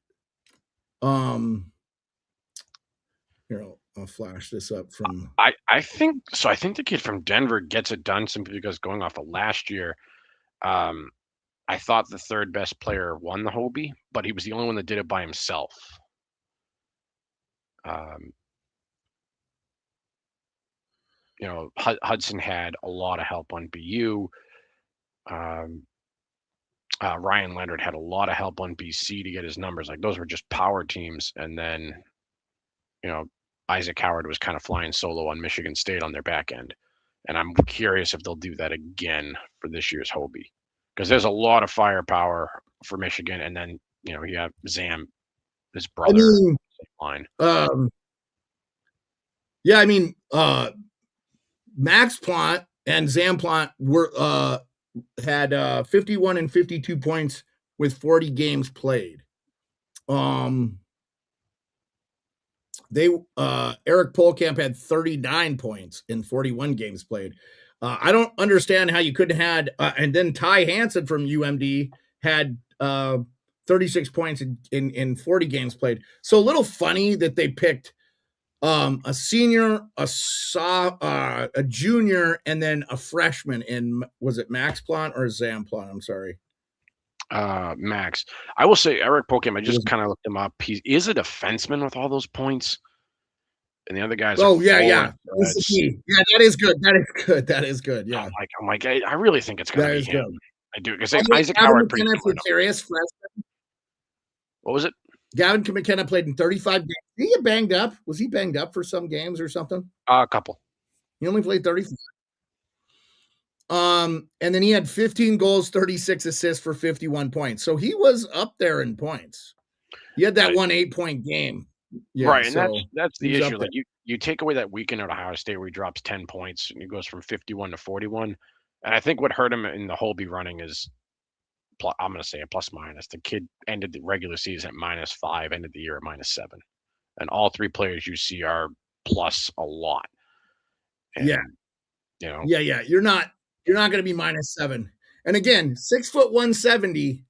Here, I'll flash this up from. I think so. I think the kid from Denver gets it done simply because going off of last year, I thought the third best player won the Hobie, but he was the only one that did it by himself. Hudson had a lot of help on BU. Ryan Leonard had a lot of help on BC to get his numbers. Like those were just power teams, and then Isaac Howard was kind of flying solo on Michigan State on their back end. And I'm curious if they'll do that again for this year's Hobie, because there's a lot of firepower for Michigan, and then you have Zam, his brother, line. Yeah, I mean, Max Plante and Zam Plante were had 51 and 52 points with 40 games played. Eric Polkamp had 39 points in 41 games played. I don't understand how you couldn't had and then Ty Hansen from UMD had 36 points in 40 games played. So a little funny that they picked a senior, a junior, and then a freshman in, was it Max Plante or Zam Plante? I'm sorry. Max. I will say Eric Polkamp, I just kind of looked him up. He is a defenseman with all those points. And the other guys. Oh, yeah. Yeah, that is good. That is good. Yeah. I'm like, I really think it's going to be him. Good. I do. Because Isaac Gavin Howard McKenna played serious freshman. What was it? Gavin McKenna played in 35 games. Did he get banged up? Was he banged up for some games or something? A couple. He only played 35. And then he had 15 goals, 36 assists for 51 points. So he was up there in points. He had that 1 8-point game. Yeah, right, and that's the issue. Like you take away that weekend at Ohio State where he drops 10 points and he goes from 51 to 41. And I think what hurt him in the Hobie running is, I'm going to say a plus minus. The kid ended the regular season at -5, ended the year at -7. And all 3 players you see are plus a lot. And, Yeah. You're not going to be -7. And again, 6', 170.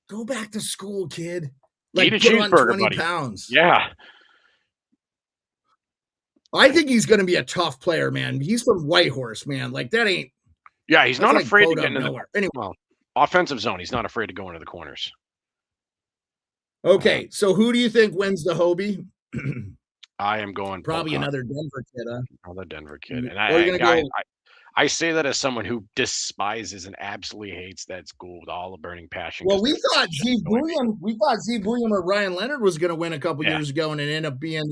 Go back to school, kid. Like, eat a cheeseburger, 20 pounds. Yeah. I think he's going to be a tough player, man. He's from Whitehorse, man. Like, that ain't. Yeah, he's not afraid to get into nowhere. Anyway. Offensive zone. He's not afraid to go into the corners. Okay, so who do you think wins the Hobie? I am going probably another Denver kid, huh? Another Denver kid. And I say that as someone who despises and absolutely hates that school with all the burning passion. Well, we thought Zeke William or Ryan Leonard was going to win a couple years ago, and it ended up being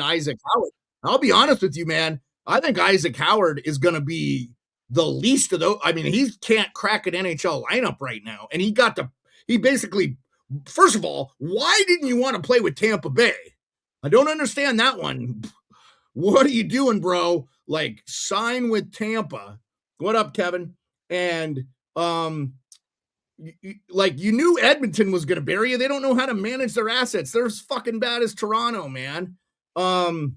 Isaac Howard. I'll be honest with you, man. I think Isaac Howard is going to be the least of those. I mean, he can't crack an NHL lineup right now, and he basically. First of all, why didn't you want to play with Tampa Bay? I don't understand that one. What are you doing, bro? Like, sign with Tampa. What up, Kevin? And you knew Edmonton was going to bury you. They don't know how to manage their assets. They're as fucking bad as Toronto, man. And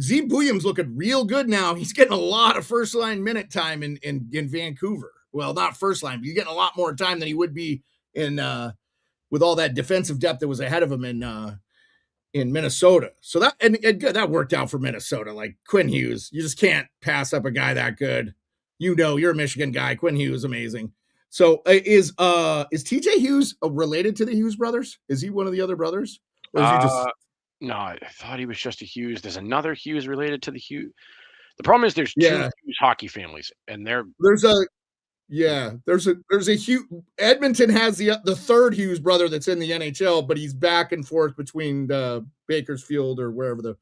Z Williams looking real good now. He's getting a lot of first line minute time in Vancouver. Well, not first line, but he's getting a lot more time than he would be in with all that defensive depth that was ahead of him in Minnesota. So that and good, that worked out for Minnesota. Like Quinn Hughes, you just can't pass up a guy that good. You know, you're a Michigan guy. Quinn Hughes, amazing. So is TJ Hughes related to the Hughes brothers? Is he one of the other brothers? Or is he just No, I thought he was just a Hughes. There's another Hughes related to the Hughes. The problem is there's two Yeah. Hughes hockey families, and there's a Hughes. Edmonton has the third Hughes brother that's in the NHL, but he's back and forth between Bakersfield or wherever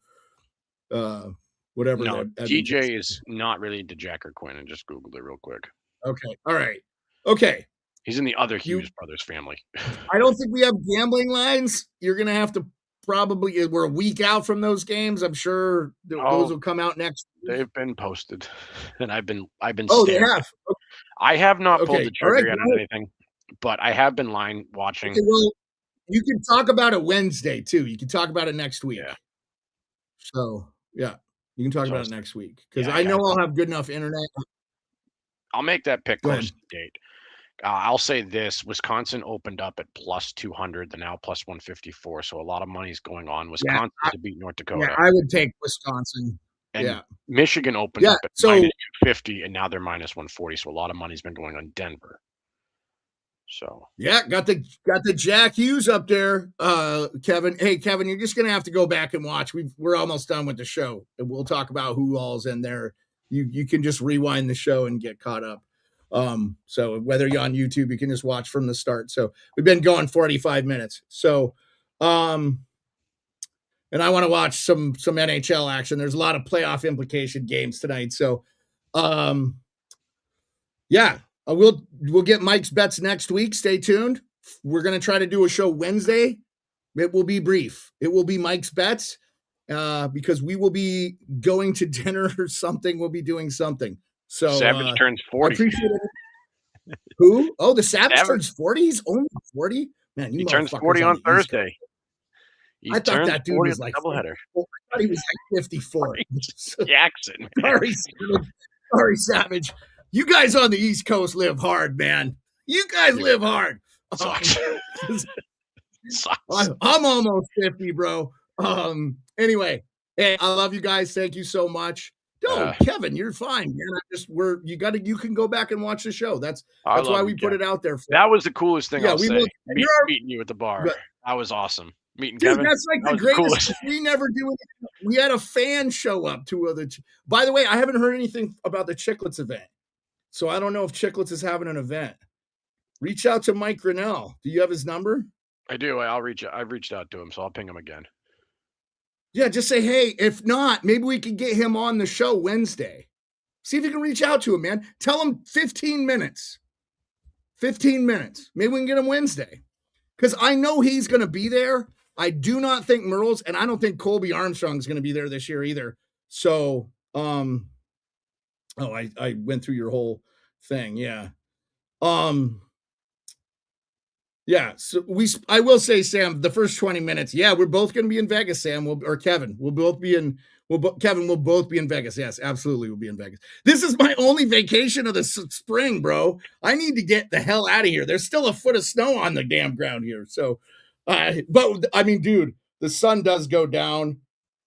whatever. no, that TJ is not related to Jack or Quinn. I just Googled it real quick. Okay. All right. Okay. He's in the other Hughes brothers family. I don't think we have gambling lines. You're gonna have to probably. We're a week out from those games. I'm sure those will come out next week. They've been posted, and I've been. Oh, staring. they have. Okay. I have not pulled the trigger All right, yet on anything, but I have been line watching. Okay, well, you can talk about it Wednesday too. You can talk about it next week. Yeah. So yeah, you can talk about it next week because yeah, I know I'll have good enough internet. I'll make that pick Go close ahead. to the date. I'll say this: Wisconsin opened up at plus 200, they're now plus 154. So a lot of money's going on. Wisconsin to beat North Dakota. Yeah, I would take Wisconsin. And Michigan opened up at minus 250, and now they're minus 140. So a lot of money's been going on Denver. So yeah, got the Jack Hughes up there, Kevin. Hey, Kevin, you're just gonna have to go back and watch. We're almost done with the show, and we'll talk about who all's in there. You can just rewind the show and get caught up. So whether you're on YouTube, you can just watch from the start. So we've been going 45 minutes. So, and I want to watch some NHL action. There's a lot of playoff implication games tonight. So, yeah, we'll get Mike's bets next week. Stay tuned. We're going to try to do a show Wednesday. It will be brief. It will be Mike's bets, because we will be going to dinner or something. We'll be doing something. So Savage turns 40. I appreciate it. Who? Oh, the Savage turns 40? He's only 40? Man, he turns 40 on Thursday. I thought that dude was like doubleheader. I thought he was like 54. Jackson. Sorry, Savage. You guys on the East Coast live hard, man. You guys live hard. Sucks. I'm almost 50, bro. Anyway, hey, I love you guys. Thank you so much. No, Kevin, you're fine, man. You can go back and watch the show. That's why we put it out there. That was the coolest thing. Yeah, I'll say. Meeting you at the bar. That was awesome. Meeting Dude, Kevin. That's like the greatest. We never do it. We had a fan show up to by the way, I haven't heard anything about the Chicklets event. So I don't know if Chicklets is having an event. Reach out to Mike Grinnell. Do you have his number? I do. I've reached out to him, so I'll ping him again. Yeah, just say, hey, if not, maybe we can get him on the show Wednesday. See if you can reach out to him, man. Tell him 15 minutes. 15 minutes. Maybe we can get him Wednesday. Because I know he's going to be there. I do not think Merles, and I don't think Colby Armstrong is going to be there this year either. So, I went through your whole thing. Yeah. Yeah, so I will say, Sam, the first 20 minutes, yeah, we're both going to be in Vegas, Sam, or Kevin. Kevin will both be in Vegas. Yes, absolutely, we'll be in Vegas. This is my only vacation of the spring, bro. I need to get the hell out of here. There's still a foot of snow on the damn ground here. So, but I mean, dude, the sun does go down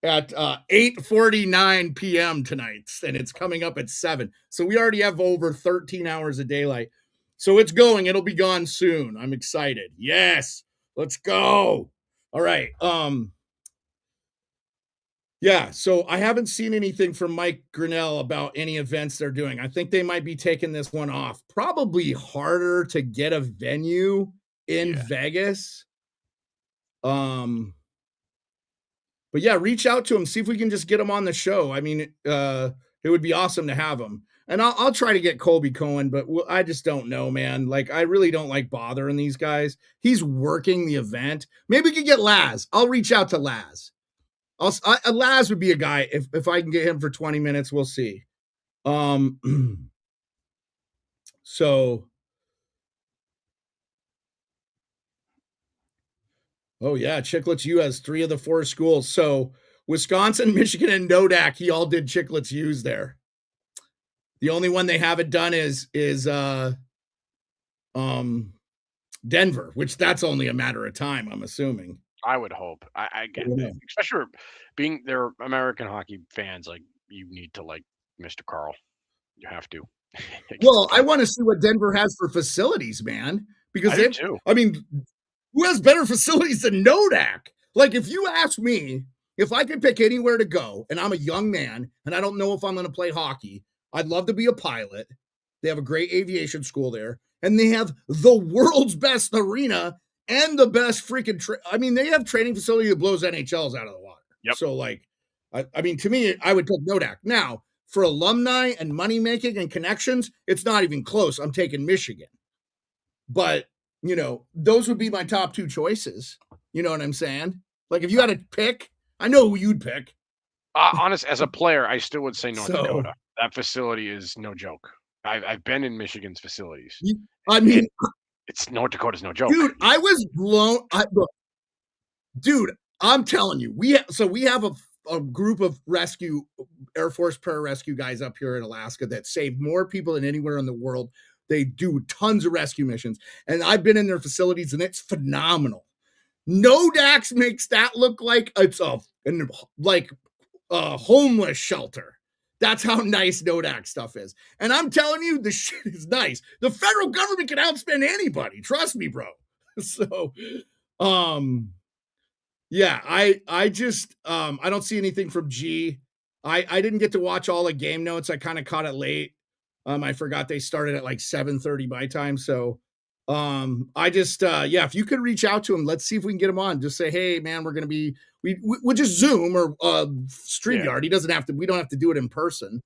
at 8:49 p.m. tonight, and it's coming up at 7. So we already have over 13 hours of daylight. So it's going. It'll be gone soon. I'm excited. Yes. Let's go. All right. Yeah. So I haven't seen anything from Mike Grinnell about any events they're doing. I think they might be taking this one off. Probably harder to get a venue in Vegas. But yeah, reach out to him. See if we can just get him on the show. I mean, it would be awesome to have him. And I'll try to get Colby Cohen, but I just don't know, man. Like, I really don't like bothering these guys. He's working the event. Maybe we could get Laz. I'll reach out to Laz. Laz would be a guy. If I can get him for 20 minutes, we'll see. So, oh yeah, Chicklets U has 3 of the 4 schools. So Wisconsin, Michigan, and Nodak, he all did Chicklets U's there. The only one they haven't done is Denver, which that's only a matter of time, I'm assuming. I would hope. I get Yeah. it, especially being they're American hockey fans. Like you need to like Mr. Carl. You have to. Well, I want to see what Denver has for facilities, man, because I do too. I mean, who has better facilities than Nodak? Like, if you ask me, if I could pick anywhere to go, and I'm a young man, and I don't know if I'm going to play hockey, I'd love to be a pilot. They have a great aviation school there, and they have the world's best arena and the best freaking. They have training facility that blows NHLs out of the water. Yep. So, like, I mean, to me, I would pick Nodak. Now, for alumni and money making and connections, it's not even close. I'm taking Michigan, but you know, those would be my top two choices. You know what I'm saying? Like, if you had to pick, I know who you'd pick. Honest, as a player, I still would say North So- Dakota. That facility is no joke. I've been in Michigan's facilities. I mean, It's North Dakota's no joke. dude, I was blown. Look, dude, I'm telling you, we have a group of rescue Air Force pararescue guys up here in Alaska that save more people than anywhere in the world. They do tons of rescue missions, and I've been in their facilities, and it's phenomenal. Nodax makes that look like it's a homeless shelter. That's how nice Nodak stuff is. And I'm telling you, the shit is nice. The federal government can outspend anybody. Trust me, bro. So, yeah, I just, I don't see anything from G. I didn't get to watch all the game notes. I kind of caught it late. I forgot they started at like 7:30 my time. So, I just, yeah, if you could reach out to him, let's see if we can get him on. Just say, hey, man, we're going to be, we'll just Zoom or StreamYard. Yeah. He doesn't have to, we don't have to do it in person.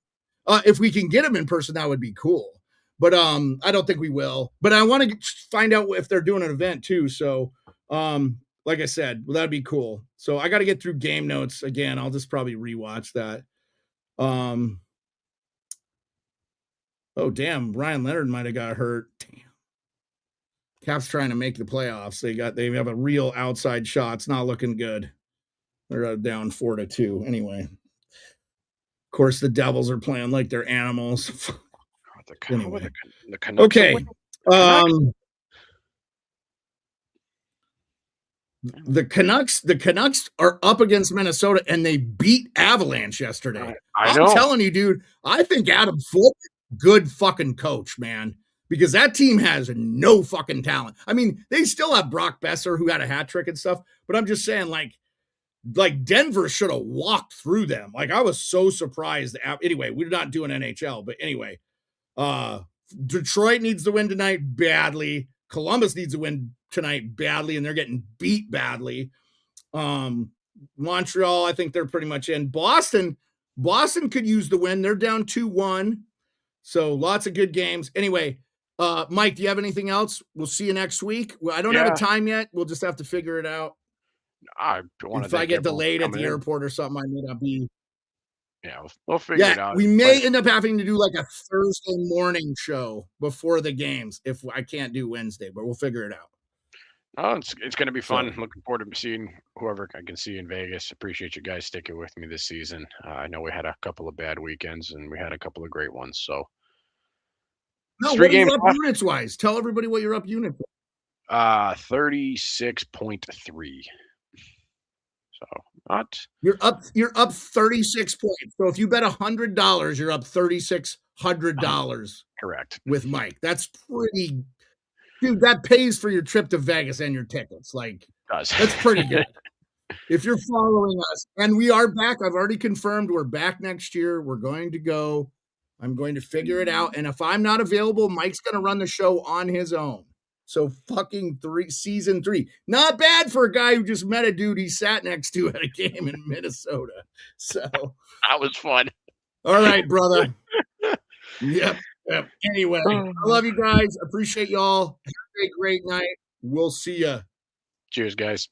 If we can get him in person, that would be cool. But I don't think we will. But I want to find out if they're doing an event too. So, like I said, well, that'd be cool. So I got to get through game notes again. I'll just probably rewatch that. Oh, damn. Ryan Leonard might have got hurt. Damn. Caps trying to make the playoffs. They have a real outside shot. It's not looking good. They're down 4-2. Anyway, of course, the Devils are playing like they're animals. Anyway. The Canucks Okay. The Canucks are up against Minnesota, and they beat Avalanche yesterday. I know. I'm telling you, dude, I think Adam Foote, good fucking coach, man, because that team has no fucking talent. I mean, they still have Brock Besser, who had a hat trick and stuff, but I'm just saying, like Denver should have walked through them. Like, I was so surprised. Anyway, we're not doing NHL, but anyway, Detroit needs to win tonight badly. Columbus needs to win tonight badly, and they're getting beat badly. Montreal, I think they're pretty much in. Boston could use the win. They're down 2-1. So lots of good games. Anyway, Mike, do you have anything else? We'll see you next week. Well, I don't have a time yet. We'll just have to figure it out. If I get delayed at the airport or something, I may not be. Yeah, we'll figure it out. We may end up having to do like a Thursday morning show before the games if I can't do Wednesday, but we'll figure it out. Oh, it's going to be fun. Looking forward to seeing whoever I can see in Vegas. Appreciate you guys sticking with me this season. I know we had a couple of bad weekends and we had a couple of great ones. So, no, what are you up units wise? Tell everybody what you're up unit. 36.3. So you're up 36 points. So if you bet $100, you're up $3,600. Correct. With Mike. That's pretty, dude, that pays for your trip to Vegas and your tickets. Like, that's pretty good. If you're following us, and we are back, I've already confirmed we're back next year. We're going to go. I'm going to figure it out. And if I'm not available, Mike's going to run the show on his own. So fucking season 3. Not bad for a guy who just met a dude he sat next to at a game in Minnesota. So that was fun. All right, brother. Yep. Anyway, I love you guys. Appreciate y'all. Have a great night. We'll see ya. Cheers, guys.